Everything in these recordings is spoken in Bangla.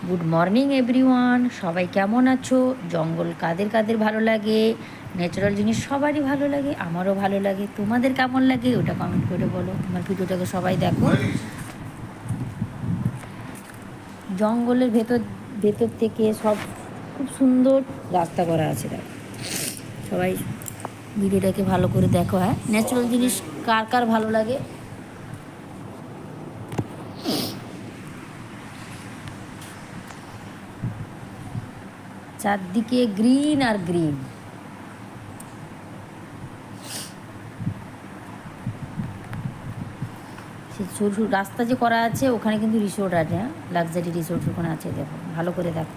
গুড মর্নিং এভরিওয়ান, সবাই কেমন আছো? জঙ্গল কাদের কাদের ভালো লাগে? ন্যাচারাল জিনিস সবারই ভালো লাগে, আমারও ভালো লাগে। তোমাদের কেমন লাগে ওটা কমেন্ট করে বলো। আমার ভিডিওটাকে সবাই দেখো। জঙ্গলের ভেতর ভেতর থেকে সব খুব সুন্দর রাস্তা করা আছে, দেখো। সবাই ভিডিওটাকে ভালো করে দেখো। হ্যাঁ, ন্যাচারাল জিনিস কার কার ভালো লাগে? চারদিকে গ্রিন আর গ্রিন। সে সরু সরু রাস্তা যে করা আছে, ওখানে কিন্তু রিসোর্ট আছে। হ্যাঁ, লাক্সারি রিসোর্ট ওখানে আছে, দেখো ভালো করে দেখো।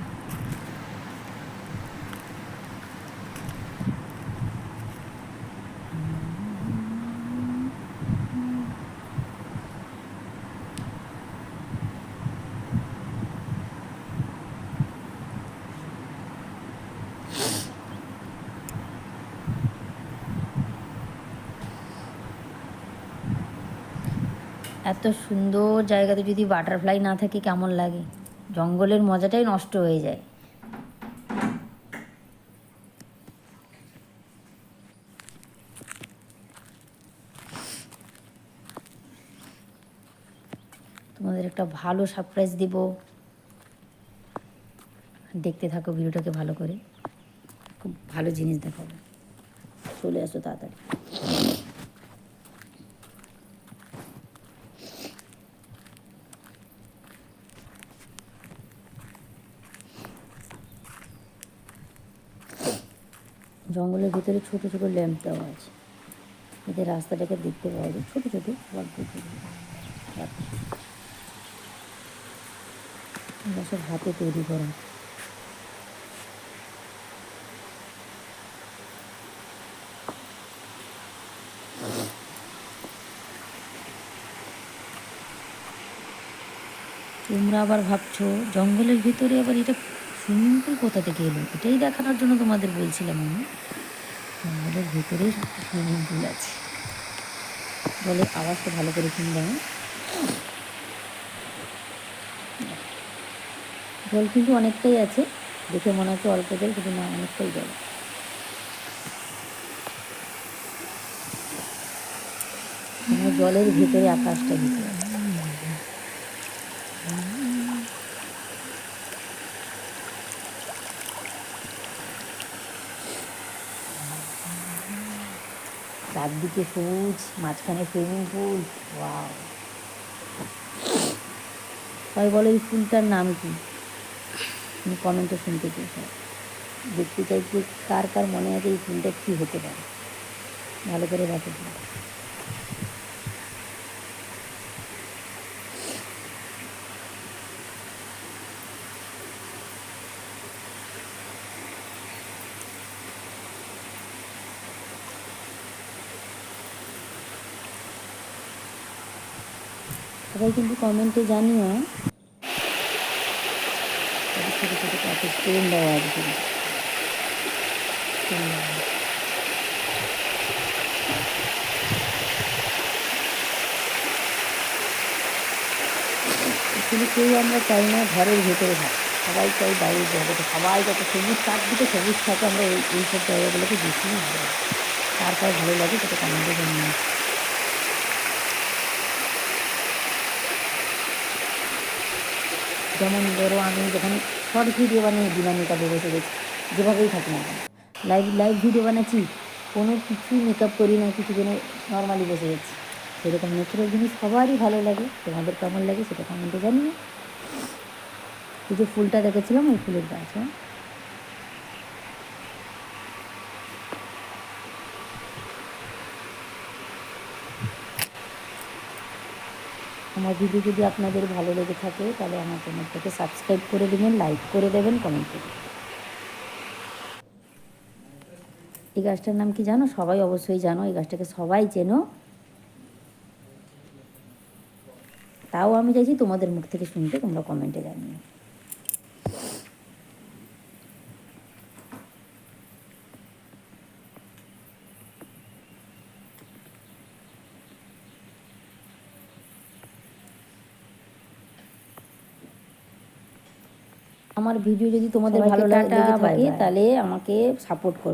এত সুন্দর জায়গাতে যদি বাটারফ্লাই না থাকে কেমন লাগে? জঙ্গলের মজাটাই নষ্ট হয়ে যায়। তোমাদের একটা ভালো সারপ্রাইজ দিব, দেখতে থাকো ভিডিওটাকে ভালো করে। খুব ভালো জিনিস দেখাবো, চলে আসো তাড়াতাড়ি। জঙ্গলের ভিতরে ছোট ছোট ল্যাম্প দেওয়া আছে, এতে রাস্তাটাকে দেখতে পাওয়া যায়। ছোটো ছোটো সব হাতে তৈরি করা। তোমরা আবার ভাবছো জঙ্গলের ভিতরে আবার এটা সুইমিং পুল কোথা থেকে এলো? এটাই দেখানোর জন্য তোমাদের বলছিলাম আমি। জঙ্গলের ভিতরে সুইমিং পুল আছে। জলের আওয়াজটা ভালো করে শুনবে। জল কিন্তু অনেকটাই আছে, দেখে মনে হচ্ছে অল্প জল, কিন্তু না, অনেকটাই জল। জলের ভেতরে আকাশটা ভেসে আছে। চারদিকে সবুজ, মাঝখানে সুইমিং পুল। ওয়াও! সবাই বলো এই ফুলটার নাম কি? আমি কমেন্টে শুনতে চাই, সব দেখতে চাই যে কার কার মনে আছে এই ফুলটা কী হতে পারে। ভালো করে দেখো। সবাই কিন্তু কমেন্টে জানিও। ছোটো ছোটো কাছে স্টোন দেওয়া আছে। কিন্তু কেউ আমরা চাই না ঘরের ভেতরে থাক, সবাই চাই বাইরের জায়গাতে, সবাই যাতে সবুজ, চারদিকে সবুজ থাকে। আমরা এইসব জায়গাগুলোকে বেশি ভালো লাগে। কার কার ভালো লাগে সেটা কমেন্টে জানিয়ে। যেমন ধরো আমি যখন শর্ট ভিডিও বানিয়ে দিনানিকাতে বসে গেছি, যেভাবেই থাকি না কেন, লাইভ লাইভ ভিডিও বানাচ্ছি, কোনো কিছুই মেকআপ করি না, কিছু যেন নর্মালি বসে যাচ্ছি। সেরকম ন্যাচারাল জিনিস সবারই ভালো লাগে। তোমাদের কেমন লাগে সেটা কমেন্টে জানিয়ে। এই যে ফুলটা দেখেছিলাম, ওই ফুলের গাছ। হ্যাঁ, আমার ভিডিও যদি আপনাদের ভালো লেগে থাকে তাহলে আমার চ্যানেলটাকে সাবস্ক্রাইব করে দেবেন, লাইক করে দেবেন, কমেন্ট করবেন। এই গাছটার নাম কি জানো? সবাই অবশ্যই জানো, এই গাছটাকে সবাই চেনো। তাও আমি চাইছি তোমাদের মুখ থেকে শুনতে, তোমরা কমেন্টে জানিও। আমার ভিডিও যদি তোমাদের সবাইকে ভালো টাটা, লেগে বাই থাকে বাই। তাহলে আমাকে সাপোর্ট করো।